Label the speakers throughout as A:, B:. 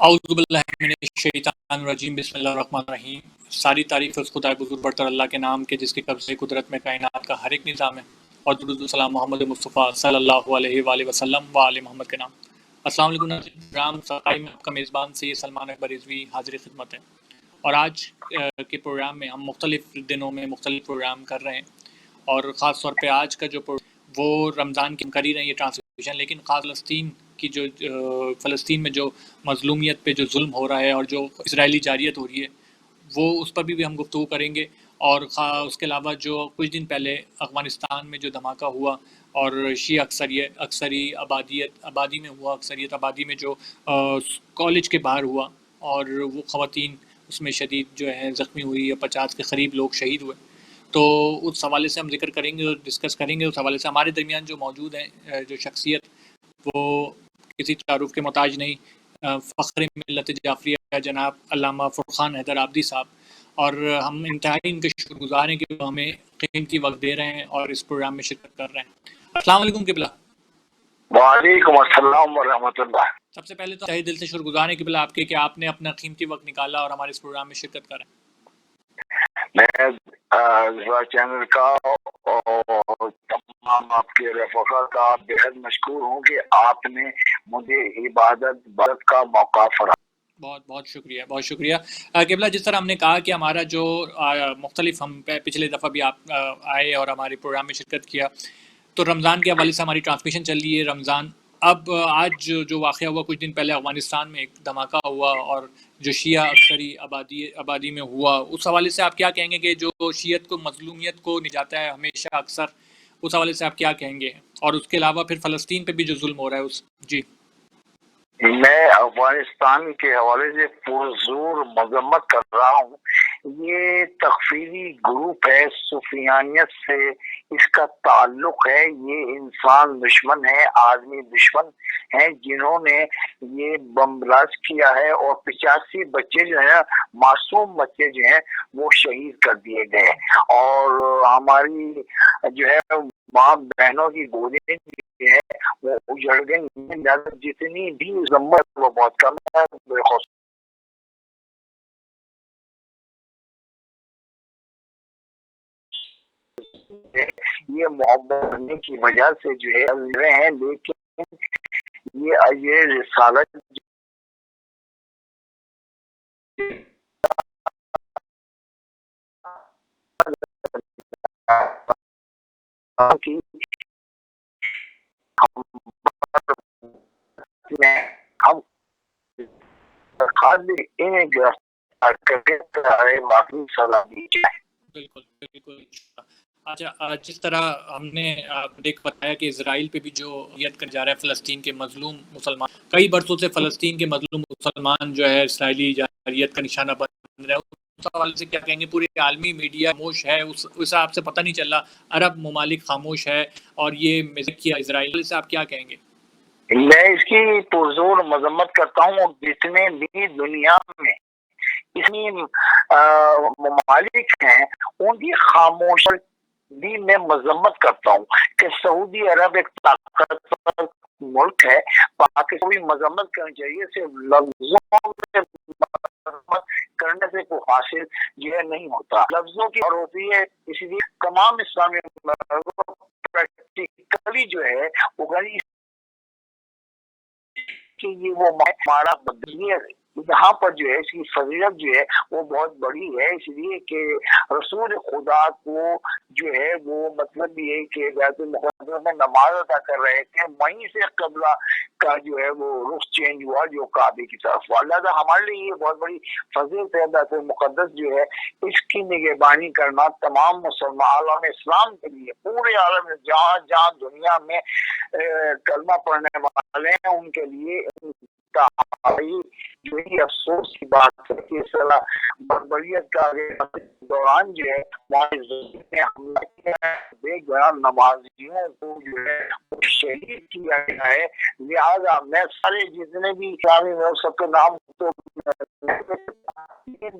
A: اعوذ باللہ من الشیطان الرجیم، بسم اللہ الرحمن الرحیم۔ ساری تعریف اس خدا بزرگ برتر اللہ کے نام کے جس کے قبضے قدرت میں کائنات کا ہر ایک نظام ہے، اور درود و سلام محمد مصطفیٰ صلی اللہ علیہ وآلہ وسلم و آل محمد کے نام۔ السلام علیکم ناظرین، صفائی میں آپ کا میزبان سے سلمان اکبر رضوی حاضر خدمت ہے، اور آج کے پروگرام میں ہم مختلف دنوں میں مختلف پروگرام کر رہے ہیں، اور خاص طور پہ آج کا جو وہ رمضان کی کر ہی رہے ہیں یہ ٹرانسلیشن، لیکن خاص فلسطین کی جو فلسطین میں جو مظلومیت پہ جو ظلم ہو رہا ہے اور جو اسرائیلی جارحیت ہو رہی ہے وہ اس پر بھی ہم گفتگو کریں گے، اور اس کے علاوہ جو کچھ دن پہلے افغانستان میں جو دھماکہ ہوا اور شیعہ آبادی میں ہوا، اکثریت آبادی میں جو کالج کے باہر ہوا، اور وہ خواتین اس میں شدید جو ہے زخمی ہوئی، 50 کے قریب لوگ شہید ہوئے، تو اس حوالے سے ہم ذکر کریں گے اور ڈسکس کریں گے۔ اس حوالے سے ہمارے درمیان جو موجود ہیں جو شخصیت، وہ کسی تعارف کے محتاج نہیں، فخر ملت جعفریہ جناب علامہ فرقان حیدر عابدی صاحب، اور ہم انتہائی ان کے شکر گزار ہیں کہ وہ ہمیں قیمتی وقت دے رہے ہیں اور اس پروگرام میں شرکت کر رہے ہیں۔ السلام علیکم قبلہ۔
B: وعلیکم السلام ورحمۃ اللہ۔
A: سب سے پہلے تو تہہ دل سے شکر گزار ہیں قبلہ آپ کے کہ آپ نے اپنا قیمتی وقت نکالا اور ہمارے اس پروگرام میں شرکت کریں۔
B: میں چینل کا اور تمام آپ کے رفقا کا بےحد مشکور ہوں کہ آپ نے مجھے عبادت کا موقع فراہم۔
A: بہت بہت شکریہ، بہت شکریہ قبلہ۔ جس طرح ہم نے کہا کہ ہمارا جو مختلف، ہم پچھلے دفعہ بھی آپ آئے اور ہمارے پروگرام میں شرکت کیا، تو رمضان کے حوالے سے ہماری ٹرانسمیشن چل رہی ہے۔ رمضان اب آج جو واقعہ ہوا کچھ دن پہلے افغانستان میں ایک دھماکہ ہوا اور جو شیعہ اکثری آبادی میں ہوا، اس حوالے سے آپ کیا کہیں گے کہ جو شیعت کو مظلومیت کو نجاتا ہے ہمیشہ اکثر، اس حوالے سے آپ کیا کہیں گے؟ اور اس کے علاوہ پھر فلسطین پہ بھی جو ظلم ہو رہا ہے جی۔
B: میں افغانستان کے حوالے سے پرزور مذمت کر رہا ہوں۔ یہ تکفیری گروپ ہے، سفیانیت سے اس کا تعلق ہے۔ یہ انسان دشمن ہے، آدمی دشمن ہیں، جنہوں نے یہ بم بلاسٹ کیا ہے، اور 85 بچے جو ہیں، معصوم بچے جو ہیں، وہ شہید کر دیے گئے، اور ہماری جو ہے ماں بہنوں کی گودیں جو ہے وہ اجڑ گئی۔ جتنی بھی ذمت وہ بہت کم ہے۔ یہ محبت کرنے کی وجہ سے جو ہے رہے ہیں، لیکن یہ رسالت کی ہم انہیں گرفتار کر کے معافی سزا دی جائے۔
A: بالکل بالکل۔ اچھا، جس طرح ہم نے بتایا کہ اسرائیل پہ بھی جو ید کر جا رہا ہے فلسطین کے مظلوم مسلمان، کئی برسوں سے فلسطین کے مظلوم مسلمان جو ہے اسرائیلی جارحیت کا نشانہ بن رہا ہے، اس حوالے سے کیا کہیں گے؟ پورے عالمی میڈیا خاموش ہے، اس حساب سے پتہ نہیں چل رہا، عرب ممالک خاموش ہے، اور یہ کیا اسرائیل سے آپ کیا کہیں گے؟
B: میں اس کی پرزور مذمت کرتا ہوں، اور جتنے بھی دنیا میں اتنی ممالک ہیں ان کی خاموش بھی میں مذمت کرتا ہوں کہ سعودی عرب ایک طاقتور ملک ہے، پاکستان بھی مذمت کرنی چاہیے، صرف لفظوں میں مذمت کرنے سے کوئی حاصل یہ نہیں ہوتا، لفظوں کی اور ہوتی ہے، اس لیے تمام اسلامی پریکٹیکلی جو ہے وہ کہ یہ وہ ہمارا بدلیت یہاں پر جو ہے اس کی فضیلت جو ہے وہ بہت بڑی ہے، اس لیے کہ رسول خدا کو جو ہے وہ مطلب یہ کہ بیت المقدس میں نماز ادا کر رہے تھے، وہیں سے قبلہ کا جو ہے وہ رخ چینج ہوا جو کعبے کی طرف ہوا۔ اللہ ہمارے لیے یہ بہت بڑی فضیلت ہے، بیت المقدس جو ہے اس کی نگہبانی کرنا تمام مسلمان عالم اسلام کے لیے، پورے عالم میں جہاں جہاں دنیا میں کلمہ پڑھنے والے ہیں ان کے لیے جو ہی افسوس کی بات ہے کہ بربریت کا دوران جو ہے حملہ کیا ہے، بے گناہ نمازیوں کو جو ہے وہ شہید کیا گیا ہے۔ لہٰذا میں سارے جتنے بھی اسلامی میں سب کے نام تو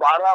B: 12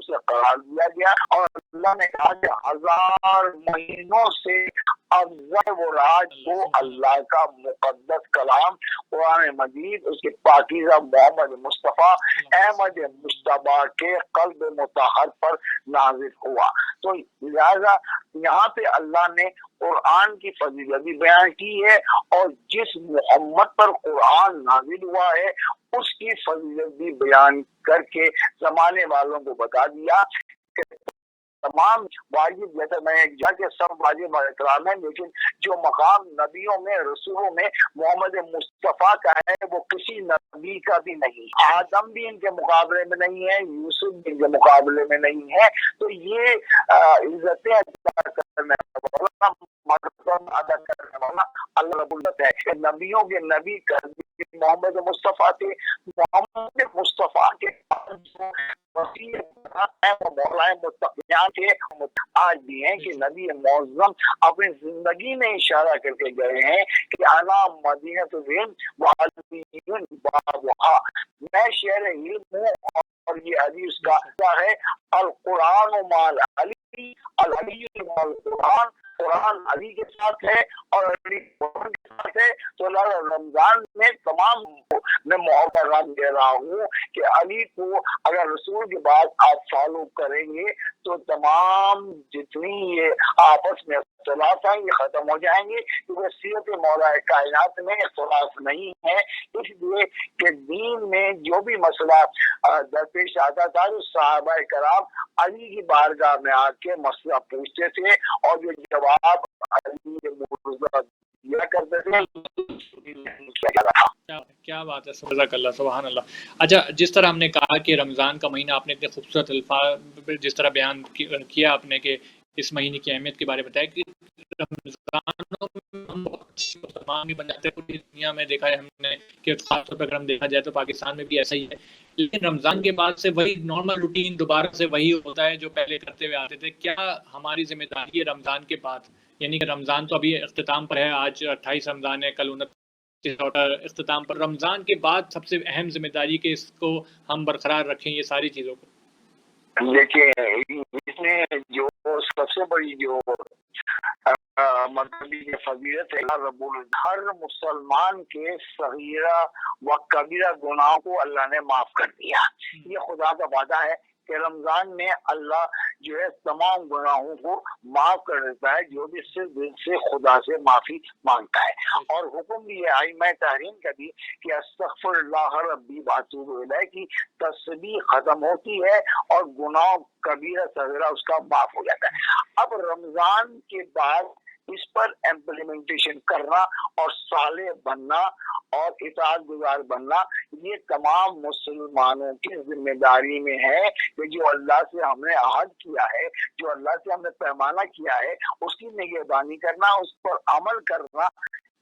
B: اسے قرار دیا گیا، اور اللہ نے کہا کہ 1000 مہینوں سے افضل وہ راج وہ اللہ کا مقدس کلام قرآن مجید، اس کے پاکیزہ محمد مصطفیٰ احمد مجتبی کے قلب مطہر پر نازل ہوا۔ تو لہذا یہاں پہ اللہ نے قرآن کی فضیلت بھی بیان کی ہے، اور جس محمد پر قرآن نازل ہوا ہے اس کی فضیلت بھی بیان کر کے زمانے والوں کو بتا دیا کہ تمام واجب، جیسے میں نے کہا کہ سب واجب احترام ہے، لیکن جو مقام نبیوں میں رسولوں میں محمد مصطفیٰ کا ہے وہ کسی نبی کا بھی نہیں، آدم بھی ان کے مقابلے میں نہیں ہے، یوسف بھی ان کے مقابلے میں نہیں ہے۔ تو یہ عزتیں ادا کرنے والا، مرتبہ ادا کرنے والا اللہ رب العزت ہے کہ نبیوں کے نبی محمد مصطفیٰ تھے۔ محمد مصطفیٰ کے آج بھی ہیں کہ نبی معظم اپنی زندگی میں اشارہ کر کے گئے ہیں کہ انا مدینۃ العلم وعلی بابھا، میں شہر علم ہوں، اور یہ حدیث کا ہے القرآن مال علی، العلی مال القرآن، قرآن علی کے ساتھ ہے اور علی قرآن کے ساتھ ہے۔ تو رمضان میں تمام میں محترم دے رہا ہوں کہ علی کو اگر رسول کی بات آپ فالو کریں گے تو تمام جتنی یہ آپس میں اختلاف ہیں یہ ختم ہو جائیں گے، کیونکہ سیرت مولا کائنات میں اختلاف نہیں ہے۔ اس لیے کہ دین میں جو بھی مسئلہ درپیش آتا تھا تو صحابہ کرام علی کی بارگاہ میں آ کے مسئلہ پوچھتے تھے، اور جو جواب علی کے مرتضیٰ دیا کرتے تھے۔
A: کیا بات ہے، جزاک اللہ، سبحان اللہ۔ اچھا، جس طرح ہم نے کہا کہ رمضان کا مہینہ، آپ نے اتنے خوبصورت الفاظ جس طرح بیان کیا آپ نے کہ اس مہینے کی اہمیت کے بارے میں بتایا کہ رمضانوں میں ہم مسلمان بھی بن جاتے ہیں، پوری دنیا میں دیکھا ہے ہم نے کہ خاص طور پر اگر ہم دیکھا جائے تو پاکستان میں بھی ایسا ہی ہے، لیکن رمضان کے بعد سے وہی نارمل روٹین دوبارہ سے وہی ہوتا ہے جو پہلے کرتے ہوئے آتے تھے۔ کیا ہماری ذمہ داری ہے رمضان کے بعد، یعنی کہ رمضان تو ابھی اختتام پر ہے، آج 28 رمضان ہے، کل 29 اختتام پر، رمضان کے بعد سب سے اہم ذمہ داری کہ اس کو ہم برقرار رکھیں یہ ساری چیزوں کو؟
B: دیکھیے اس میں جو سب سے بڑی جو مذہبی فضیلت ہے، رب ہر مسلمان کے صغیرہ و کبیرہ گناہوں کو اللہ نے معاف کر دیا۔ یہ خدا کا وعدہ ہے کہ رمضان میں اللہ جو ہے تمام گناہوں کو معاف کر دیتا ہے، جو بھی صرف دل سے خدا سے معافی مانگتا ہے۔ اور حکم بھی ہے ائمہ تحریم کا بھی کہ استغفر اللہ ربی واتوب الیہ کی تسبیح ختم ہوتی ہے اور گناہ کبیرہ صغیرہ اس کا معاف ہو جاتا ہے۔ اب رمضان کے بعد اس پر امپلیمنٹیشن کرنا اور صالح بننا اور اطاعت گزار بننا یہ تمام مسلمانوں کی ذمہ داری میں ہے کہ جو اللہ سے ہم نے عہد کیا ہے، جو اللہ سے ہم نے پیمانہ کیا ہے، اس کی نگہبانی کرنا، اس پر عمل کرنا،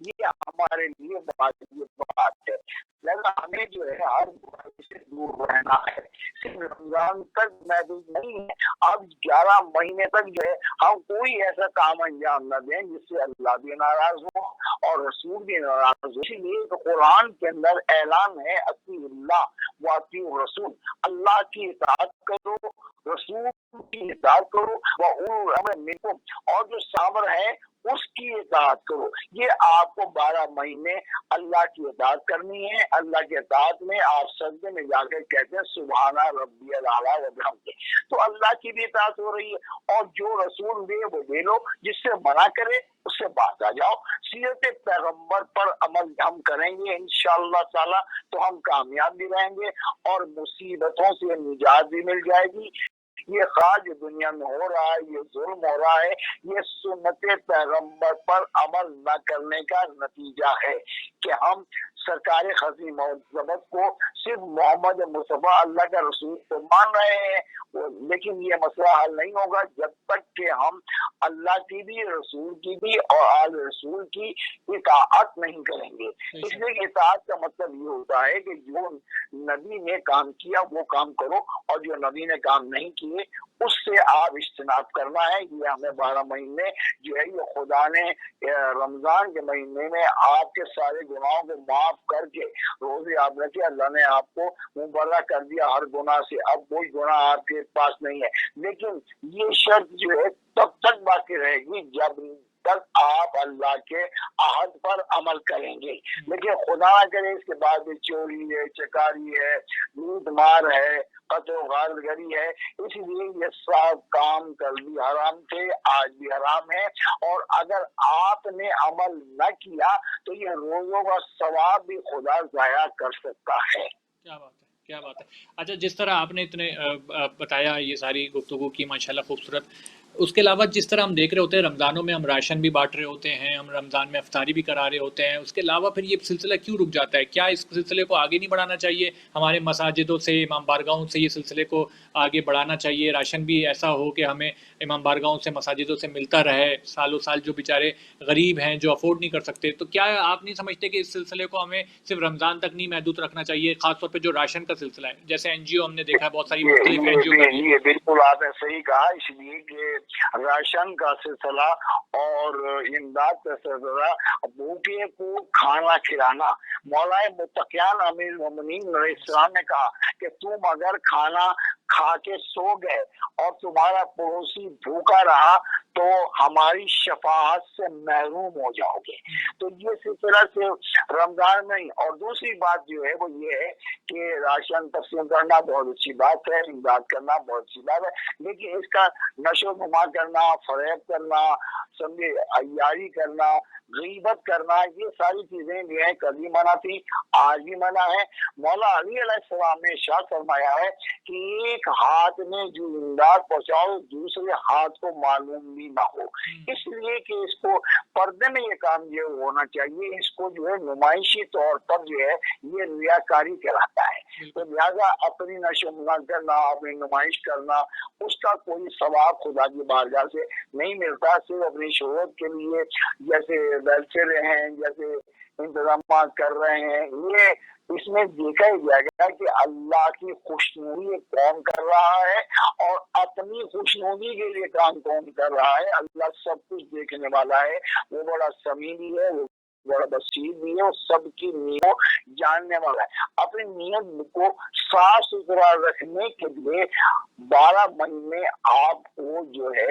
B: یہ ہمارے لیے واجب بات ہے۔ لہذا ہمیں جو ہے ہر برائی سے دور رہنا ہے، صرف رمضان تک محدود نہیں ہے، اب 11 مہینے تک جو ہے ہم کوئی ایسا کام انجام نہ دیں جس سے اللہ بھی ناراض ہو اور رسول بھی ناراض ہو۔ اسی لیے تو قرآن کے اندر اعلان ہے اطیعوا اللہ واطیعوا الرسول، اللہ کی اطاعت کرو، رسول کی اطاعت کرو، وَأُولُو الْأَمْرِ مِنْکُمْ، اور جو صابر ہے اس کی اطاعت کرو۔ یہ آپ کو 12 مہینے اللہ کی اطاعت کرنی ہے۔ اللہ کی اطاعت میں آپ سجدے میں جا کر کہتے ہیں سبحان ربی الاعلیٰ وبحمدہ، تو اللہ کی بھی اطاعت ہو رہی ہے، اور جو رسول دے وہ دے لو، جس سے منع کرے اس سے باز آ جاؤ۔ سیرت پیغمبر پر عمل ہم کریں گے انشاءاللہ تعالی تو ہم کامیاب بھی رہیں گے اور مصیبتوں سے نجات بھی مل جائے گی۔ یہ خواہ جو دنیا میں ہو رہا ہے، یہ ظلم ہو رہا ہے، یہ سنت پیغمبر پر عمل نہ کرنے کا نتیجہ ہے کہ ہم سرکار خزی معظمت کو صرف محمد مصطفیٰ اللہ کا رسول تو مان رہے ہیں، لیکن یہ مسئلہ حل نہیں ہوگا جب تک کہ ہم اللہ کی بھی، رسول کی بھی اور آل رسول کی اطاعت نہیں کریں گے۔ اس لیے کہ اطاعت کا مطلب یہ ہوتا ہے کہ جو نبی نے کام کیا وہ کام کرو، اور جو نبی نے کام نہیں کیے اس سے آپ اجتناب کرنا ہے۔ یہ ہمیں 12 مہینے جو ہے یہ خدا نے رمضان کے مہینے میں آپ کے سارے گناہوں کو معاف معاف کر کے روزے آپ رکھے، اللہ نے آپ کو مبرہ کر دیا ہر گناہ سے، اب کوئی گناہ آپ کے پاس نہیں ہے۔ لیکن یہ شرط جو ہے تب تک باقی رہے گی جب تک آپ اللہ کے عہد پر عمل کریں گے۔ لیکن خدا نہ کرے اس کے بعد چوری ہے، چکاری ہے، لوٹ مار ہے، قتل و غارت گری ہے، اس لیے یہ سب کام کل بھی حرام تھے، آج بھی حرام ہے، اور اگر آپ نے عمل نہ کیا تو یہ روزوں کا ثواب بھی خدا ضائع کر سکتا ہے۔
A: کیا بات ہے، کیا بات ہے۔ اچھا، جس طرح آپ نے اتنے بتایا یہ ساری گفتگو کی، ماشاءاللہ خوبصورت، اس کے علاوہ جس طرح ہم دیکھ رہے ہوتے ہیں رمضانوں میں ہم راشن بھی بانٹ رہے ہوتے ہیں، ہم رمضان میں افطاری بھی کرا رہے ہوتے ہیں، اس کے علاوہ پھر یہ سلسلہ کیوں رک جاتا ہے؟ کیا اس سلسلے کو آگے نہیں بڑھانا چاہیے؟ ہمارے مساجدوں سے، امام بارگاہوں سے یہ سلسلے کو آگے بڑھانا چاہیے، راشن بھی ایسا ہو کہ ہمیں امام بارگاہوں سے، مساجدوں سے ملتا رہے، سالوں سال جو بیچارے غریب ہیں، جو افورڈ نہیں کر سکتے۔ تو کیا آپ نہیں سمجھتے کہ اس سلسلے کو ہمیں صرف رمضان تک نہیں محدود رکھنا چاہیے، خاص طور پہ جو راشن کا سلسلہ ہے؟ جیسے این جی او ہم نے دیکھا ہے، بہت ساری مختلف این جی او کر
B: یہ بالکل آپ نے صحیح کہا، اس لیے کہ راشن کا سلسلہ اور امداد کا سلسلہ، بھوکے کو کھانا کھلانا، مولا متقیان امیر المومنین علیہ السلام نے کہا کہ تم اگر کھانا کھا کے سو گئے اور تمہارا پڑوسی بھوکا رہا تو ہماری شفاعت سے محروم ہو جاؤ گے۔ تو یہ سلسلہ صرف رمضان میں ہی، اور دوسری بات جو ہے وہ یہ ہے کہ راشن تقسیم کرنا بہت اچھی بات ہے، امداد کرنا بہت اچھی بات ہے، لیکن اس کا نشو و نما کرنا، فریب کرنا، سمجھے عیاری کرنا، غیبت کرنا، یہ ساری چیزیں جو ہیں کبھی منع تھی، آج بھی منع ہے۔ مولا علی علیہ السلام نے ارشاد فرمایا ہے کہ ایک ہاتھ میں جو امداد پہنچاؤ دوسرے ہاتھ کو معلوم بھی نہ ہو، اس لیے کہ اس کو پردے میں یہ کام یہ ہونا چاہیے، اس کو جو ہے نمائشی طور پر جو ہے یہ ریاکاری کہلاتا ہے۔ تو لہٰذا اپنی نشو و نما کرنا، اپنی نمائش کرنا، اس کا کوئی ثواب خدا کی بارگاہ سے نہیں ملتا، صرف اپنی شہرت کے لیے جیسے ویلفیئر ہیں، جیسے انتظامات کر رہے ہیں، یہ اس میں دیکھا ہی جائے گا کہ اللہ کی خوشنودی کون کر رہا ہے اور اپنی خوشنودی کے لیے کام کون کر رہا ہے۔ اللہ سب کچھ دیکھنے والا ہے، وہ بڑا سمیع بھی ہے، وہ بڑا بصیر بھی ہے، اور سب کی نیت کو جاننے والا ہے۔ اپنی نیت کو صاف ستھرا رکھنے کے لیے 12 مہینے آپ کو جو ہے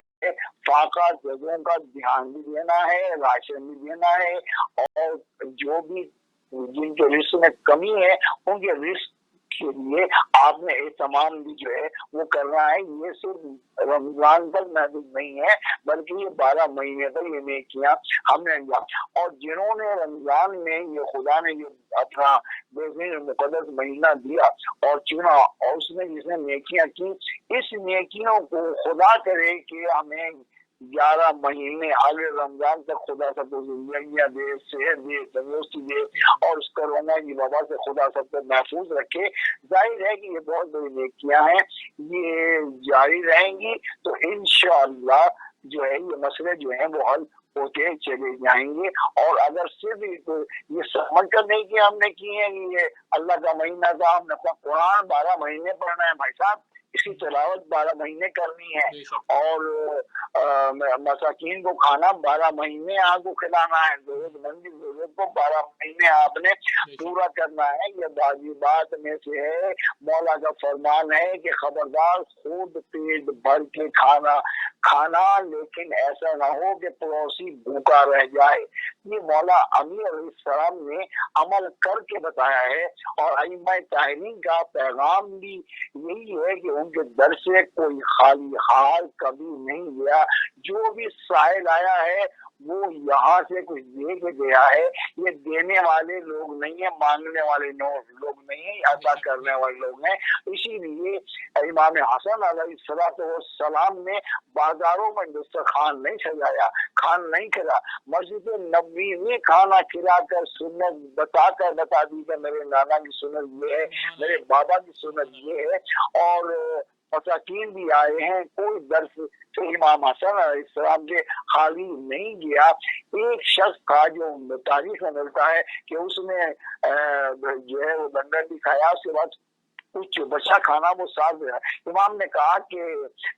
B: فاقہ جگہوں کا دھیان بھی دینا ہے، راشن بھی دینا ہے، اور جو بھی جن کے رزق میں کمی ہے ان کے رزق کے لیے آپ نے اہتمام بھی جو ہے وہ کرنا ہے۔ یہ صرف رمضان تک محدود نہیں ہے بلکہ یہ 12 مہینے تک یہ نیکیاں ہم نے انجام، اور جنہوں نے رمضان میں یہ خدا نے یہ اپنا بہترین مقدس مہینہ دیا اور چنا، اور اس میں جس نے نیکیاں کی، اس نیکیوں کو خدا کرے کہ ہمیں 11 مہینے آگے رمضان تک خدا سب کو زندگیاں دے، صحت دے، تندرستی دے، اور اس کرونا کی وبا سے خدا سب کو محفوظ رکھے۔ ظاہر ہے کہ یہ بہت بڑی نیکیاں ہیں، یہ جاری رہیں گی تو انشاءاللہ جو ہے یہ مسئلے جو ہیں وہ حل ہوتے چلے جائیں گے۔ اور اگر صرف یہ سمجھ کر نہیں کہ ہم نے کی ہے، یہ اللہ کا مہینہ تھا، ہم نے قرآن 12 مہینے پڑھنا ہے بھائی صاحب، اس کی تلاوت 12 مہینے کرنی ہے، اور مساکین کو کھانا 12 مہینے آپ کو کھلانا ہے، ضرورت مند کی ضرورت کو 12 مہینے آپ نے پورا کرنا ہے۔ یہ واجبات میں سے ہے، مولا کا فرمان ہے کہ خبردار خود پیٹ بھر کے کھانا، لیکن ایسا نہ ہو کہ پڑوسی بھوکا رہ جائے۔ یہ مولا علی علیہ السلام نے عمل کر کے بتایا ہے، اور ائمہ طاہرین کا پیغام بھی یہی ہے کہ ان کے در سے کوئی خالی حال کبھی نہیں گیا، جو بھی سائل آیا ہے وہ یہاں سے کچھ دے کے گیا ہے۔ یہ دینے والے لوگ نہیں ہیں، مانگنے والے لوگ نہیں ہیں، عطا کرنے والے لوگ ہیں۔ اسی لیے امام حسن علیہ السلام نے بازاروں میں دسترخوان نہیں سجایا، کھانا نہیں کھلا، مسجد نبوی میں کھانا کھلا کر سنت بتا دی کہ میرے نانا کی سنت یہ ہے، میرے بابا کی سنت یہ ہے، اور مساکین بھی آئے ہیں، کوئی درس سے امام حسن علیہ السلام کے خالی نہیں گیا۔ ایک شخص تھا جو تاریخ میں ملتا ہے کہ اس نے جو ہے وہ لنگر بھی کھایا، اس کے بعد کچھ بچا کھانا وہ ساتھ دیا۔ امام نے کہا کہ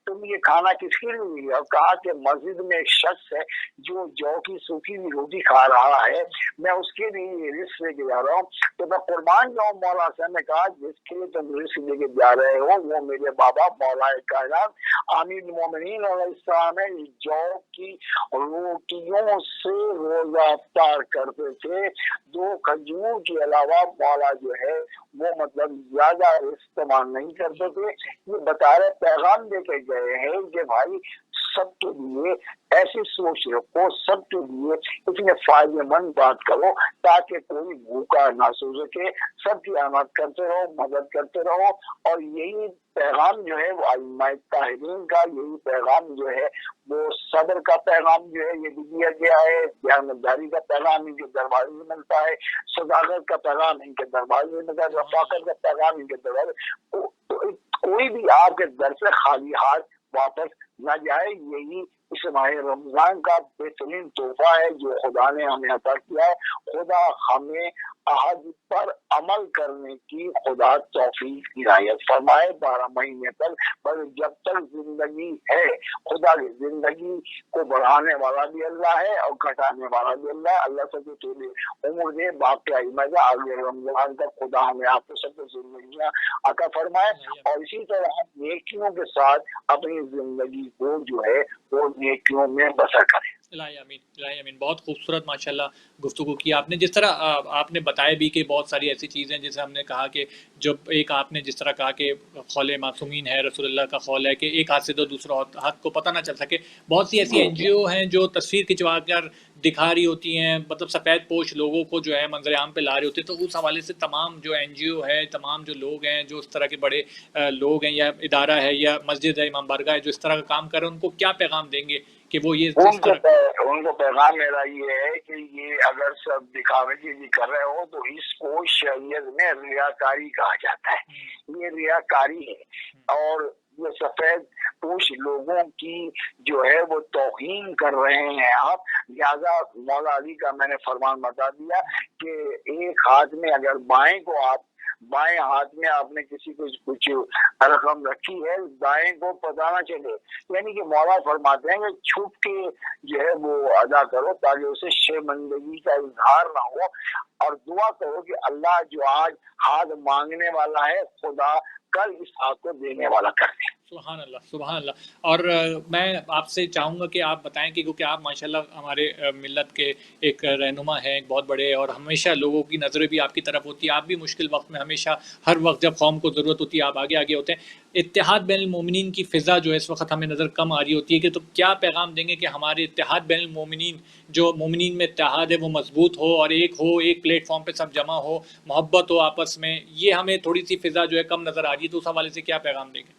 B: تم یہ کھانا کس کے لیے لیا؟ اور کہا کہ مسجد میں ایک شخص ہے جو جو کی سوکھی ہوئی روٹی کھا رہا ہے، میں اس کے لیے یہ رزق لے کے جا رہا ہوں۔ تو میں قربان جاؤں مولا سے، نے کہا جس کے لیے تم رزق لے کے جا رہے ہو وہ میرے بابا مولا کائنات امیر المومنین علیہ السلام ہے، جو کی روٹیوں سے روزہ افطار کرتے تھے، 2 کھجور کے علاوہ مولا جو ہے وہ مطلب زیادہ استعمال نہیں کرتے تھے۔ یہ بتا رہے پیغام دے کے گئے ہیں کہ بھائی سب کے لیے ایسی سوچ رکھو، سب کے لیے اتنے فائدے مند بات کرو تاکہ کوئی بھوکا نہ سو سکے، سب کی آمد کرتے رہو، مدد کرتے رہو۔ اور یہی پیغام جو ہے وہ ائمہ طاہرین کا، یہی پیغام جو ہے وہ صبر کا پیغام جو ہے یہ بھی دیا گیا ہے، دیانتداری کا پیغام ان کے دربار میں ملتا ہے، صداقت کا پیغام ان کے دربار میں ملتا ہے، رفاقت کا پیغام ان کے دربار میں۔ کوئی بھی آپ کے در سے خالی ہاتھ واپس نہ جائے، یہی اس ماہ رمضان کا بہترین تحفہ ہے جو خدا نے ہمیں عطا کیا ہے۔ خدا ہمیں عہد پر عمل کرنے کی خدا توفیق عنایت فرمائے 12 مہینے تک، پر جب تک زندگی ہے خدا کی زندگی کو بڑھانے والا بھی اللہ ہے اور گھٹانے والا بھی اللہ ہے۔ اللہ سب کو طول عمر دے، باقی مزہ آگے رمضان تک خدا ہمیں آپ کو سب کو زندگیاں عطا فرمائے، اور اسی طرح نیکیوں کے ساتھ اپنی زندگی کو جو ہے وہ نیکیوں میں بسر کریں۔
A: الہی امین، الہی امین۔ بہت خوبصورت ماشاءاللہ گفتگو کی آپ نے، جس طرح آپ نے بتایا بھی کہ بہت ساری ایسی چیزیں جیسے ہم نے کہا کہ جب ایک آپ نے جس طرح کہا کہ قول معصومین ہے، رسول اللہ کا قول ہے کہ ایک ہاتھ سے دو دوسرا ہاتھ کو پتہ نہ چل سکے۔ بہت سی ایسی NGO ہیں جو تصویر کھنچوا کر دکھا رہی ہوتی ہیں، مطلب سفید پوش لوگوں کو جو ہے منظر عام پہ لا رہے ہوتے ہیں، تو اس حوالے سے تمام جو NGO ہے، تمام جو لوگ ہیں جو اس طرح کے بڑے لوگ ہیں یا ادارہ ہے یا مسجد ہے، امام بارگاہ ہے جو اس طرح کا کام کر رہے ہیں، ان کو کیا پیغام دیں گے کہ وہ یہ
B: ان کو پیغام میرا یہ ہے کہ یہ اگر سب دکھاوے کے لیے کر رہے ہو تو اس کو شریعت میں ریاکاری کہا جاتا ہے، یہ ریاکاری ہے، اور یہ سفید پوش لوگوں کی جو ہے وہ توہین کر رہے ہیں آپ۔ لہٰذا مولا علی کا میں نے فرمان بتا دیا کہ ایک ہاتھ میں اگر بائیں ہاتھ میں آپ نے کسی کو کچھ رقم رکھی ہے، دائیں کو پتہ نہ چلے، یعنی کہ مولا فرماتے ہیں کہ چھپ کے جو ہے وہ ادا کرو تاکہ اسے شرمندگی کا اظہار نہ ہو، اور دعا کرو کہ اللہ جو آج ہاتھ مانگنے والا ہے خدا کل اس ہاتھ کو دینے والا کر دے۔
A: سبحان اللہ، سبحان اللہ۔ اور میں آپ سے چاہوں گا کہ آپ بتائیں کہ کیونکہ آپ ماشاءاللہ ہمارے ملت کے ایک رہنما ہیں، ایک بہت بڑے، اور ہمیشہ لوگوں کی نظریں بھی آپ کی طرف ہوتی ہے، آپ بھی مشکل وقت میں ہمیشہ ہر وقت جب قوم کو ضرورت ہوتی ہے آپ آگے ہوتے ہیں۔ اتحاد بین المومنین کی فضا جو ہے اس وقت ہمیں نظر کم آ رہی ہوتی ہے، کہ تو کیا پیغام دیں گے کہ ہمارے اتحاد بین المومنین، جو مومنین میں اتحاد ہے وہ مضبوط ہو اور ایک پلیٹ فارم پہ سب جمع ہو، محبت ہو آپس میں، یہ ہمیں تھوڑی سی فضا جو ہے کم نظر آ رہی ہے، تو اس حوالے سے کیا پیغام دیں گے؟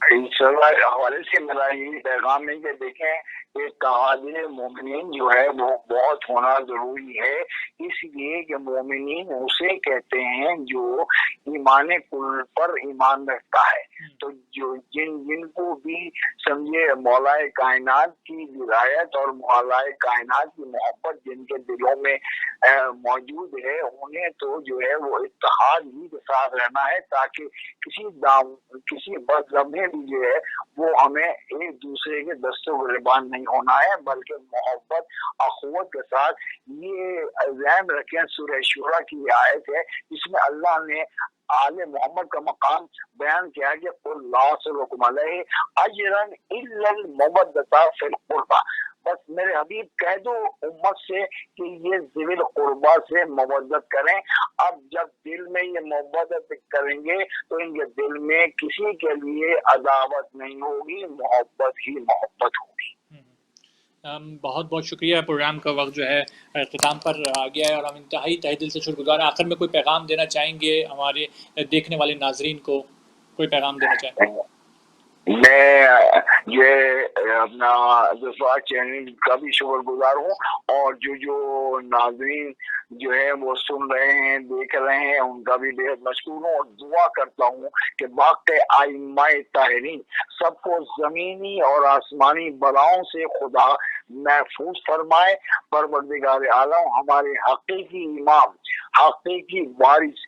B: انشاءاللہ حوالے سے میرا یہ پیغام ہے کہ دیکھیں اتحاد مومنین جو ہے وہ بہت ہونا ضروری ہے، اس لیے کہ مومنین اسے کہتے ہیں جو ایمان کل پر ایمان رکھتا ہے۔ تو جو جن کو بھی سمجھے مولا کائنات کی ولایت اور مولا کائنات کی محبت جن کے دلوں میں موجود ہے، انہیں تو جو ہے وہ اتحاد ہی کے ساتھ رہنا ہے، تاکہ کسی بد لمحے بھی جو ہے وہ ہمیں ایک دوسرے کے دستوں گریبان نہیں ہونا ہے، بلکہ محبت اخوت کے ساتھ۔ یہ ذہن رکھیں سورہ شورى کی آیت ہے جس میں اللہ نے آل محمد کا مقام بیان کیا کہ قل لا اسألکم علیہ اجرا الا المودۃ فی القربى، بس میرے حبیب کہہ دو امت سے کہ یہ ذوی القربا سے محبت کریں۔ اب جب دل میں یہ محبت کریں گے تو ان کے دل میں کسی کے لیے عداوت نہیں ہوگی، محبت ہی محبت ہوگی۔
A: بہت بہت شکریہ، پروگرام کا وقت جو ہے اختتام پر آ گیا ہے اور ہم انتہائی تہ دل سے شکر گزار ہیں۔ آخر میں کوئی پیغام دینا چاہیں گے ہمارے دیکھنے والے ناظرین کو؟ کوئی پیغام دینا چاہیں؟
B: میں یہ اپنا دفاع چینل کا بھی شکر گزار ہوں، اور جو ناظرین جو ہے وہ سن رہے ہیں دیکھ رہے ہیں ان کا بھی بہت مشکور ہوں، اور دعا کرتا ہوں کہ باقی ائمہ طاہرین سب کو زمینی اور آسمانی بلاؤں سے خدا محفوظ فرمائے۔ پروردگار عالم ہمارے حقیقی امام، حقیقی وارث